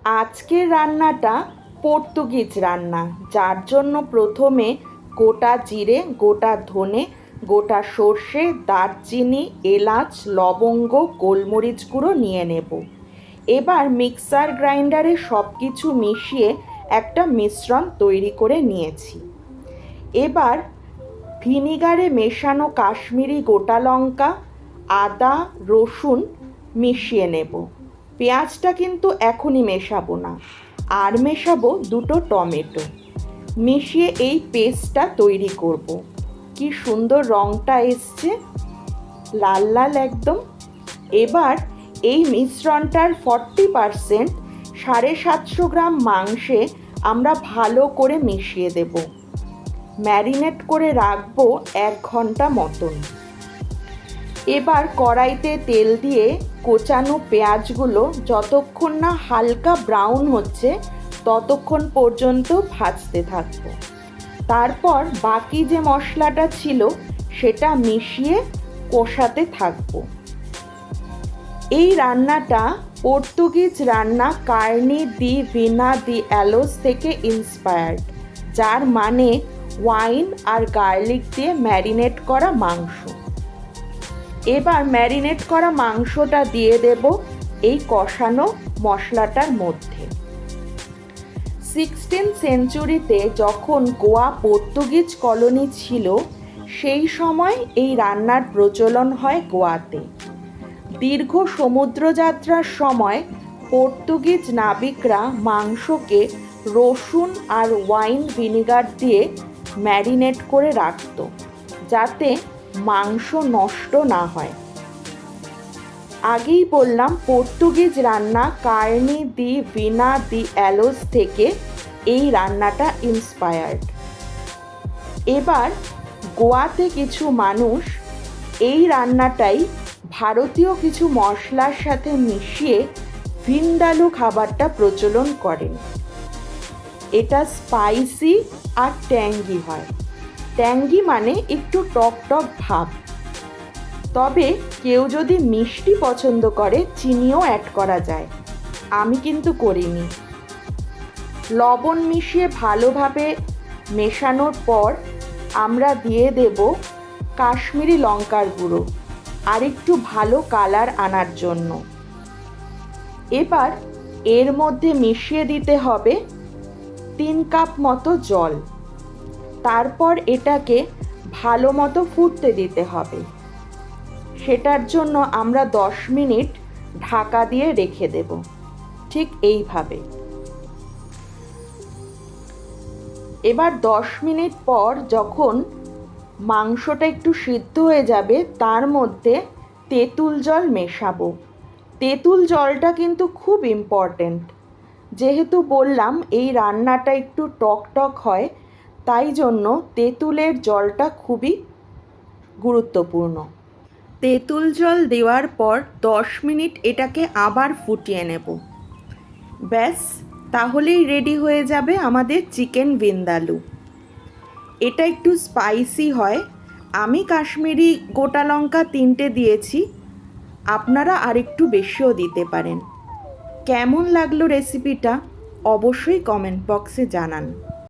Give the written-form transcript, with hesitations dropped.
আজকের রান্নাটা পর্তুগিজ রান্না, যার জন্য প্রথমে গোটা জিরে, গোটা ধনে, গোটা সর্ষে, দারচিনি, এলাচ, লবঙ্গ, গোলমরিচ গুঁড়ো নিয়ে নেব। এবার মিক্সার গ্রাইন্ডারে সব কিছু মিশিয়ে একটা মিশ্রণ তৈরি করে নিয়েছি। এবার ভিনিগারে মেশানো কাশ্মীরি গোটা লঙ্কা, আদা, রসুন মিশিয়ে নেব। পেঁয়াজটা কিন্তু এখনই মেশাবো না, আর মেশাবো দুটো টমেটো। মিশিয়ে এই পেস্টটা তৈরি করব। কি সুন্দর রঙটা এসছে, লাল লাল একদম। এবার এই মিশ্রণটার 40% 750 গ্রাম মাংসে আমরা ভালো করে মিশিয়ে দেব। ম্যারিনেট করে রাখবো 1 ঘন্টা মতন। এবার কড়াইতে তেল দিয়ে কোচানো পেঁয়াজগুলো যতক্ষণ না হালকা ব্রাউন হচ্ছে ততক্ষণ পর্যন্ত ভাজতে থাকবো। তারপর বাকি যে মশলাটা ছিল সেটা মিশিয়ে কষাতে থাকবো। এই রান্নাটা পর্তুগিজ রান্না কার্নি দি ভিনা দি অ্যালোস থেকে ইন্সপায়ার্ড, যার মানে ওয়াইন আর গার্লিক দিয়ে ম্যারিনেট করা মাংস। এবার ম্যারিনেট করা মাংসটা দিয়ে দেব এই কষানো মশলাটার মধ্যে। 16th সেঞ্চুরিতে যখন গোয়া পর্তুগিজ কলোনি ছিল, সেই সময় এই রান্নার প্রচলন হয় গোয়াতে। দীর্ঘ সমুদ্রযাত্রার সময় পর্তুগিজ নাবিকরা মাংসকে রসুন আর ওয়াইন ভিনিগার দিয়ে ম্যারিনেট করে রাখত, যাতে মাংস নষ্ট না হয়। আগেই বললাম পর্তুগিজ রান্না কার্নি দি ভিনা দি অ্যালোস থেকে এই রান্নাটা ইন্সপায়ার্ড। এবার গোয়াতে কিছু মানুষ এই রান্নাটাই ভারতীয় কিছু মশলার সাথে মিশিয়ে ভিন্দালু খাবারটা প্রচলন করেন। এটা স্পাইসি আর ট্যাঙ্গি হয়। ট্যাঙ্গি মানে একটু টক টক ভাব। তবে কেউ যদি মিষ্টি পছন্দ করে চিনিও অ্যাড করা যায়, আমি কিন্তু করিনি। লবণ মিশিয়ে ভালোভাবে মেশানোর পর আমরা দিয়ে দেব কাশ্মীরি লঙ্কার গুঁড়ো, আর একটু ভালো কালার আনার জন্য। এবার এর মধ্যে মিশিয়ে দিতে হবে 3 কাপ মতো জল। তারপর এটাকে ভালো মতো ফুটতে দিতে হবে। সেটার জন্য আমরা 10 মিনিট ঢাকা দিয়ে রেখে দেব, ঠিক এইভাবে। এবার 10 মিনিট পর যখন মাংসটা একটু সিদ্ধ হয়ে যাবে, তার মধ্যে তেঁতুল জল মেশাবো। তেঁতুল জলটা কিন্তু খুব ইম্পর্ট্যান্ট। যেহেতু বললাম এই রান্নাটা একটু টক টক হয়, তাই জন্য তেঁতুলের জলটা খুবই গুরুত্বপূর্ণ। তেঁতুল জল দেওয়ার পর 10 মিনিট এটাকে আবার ফুটিয়ে নেব। ব্যাস, তাহলেই রেডি হয়ে যাবে আমাদের চিকেন ভিন্দালু। এটা একটু স্পাইসি হয়। আমি কাশ্মীরি গোটা লঙ্কা 3টে দিয়েছি, আপনারা আরেকটু বেশিও দিতে পারেন। কেমন লাগলো রেসিপিটা অবশ্যই কমেন্ট বক্সে জানান।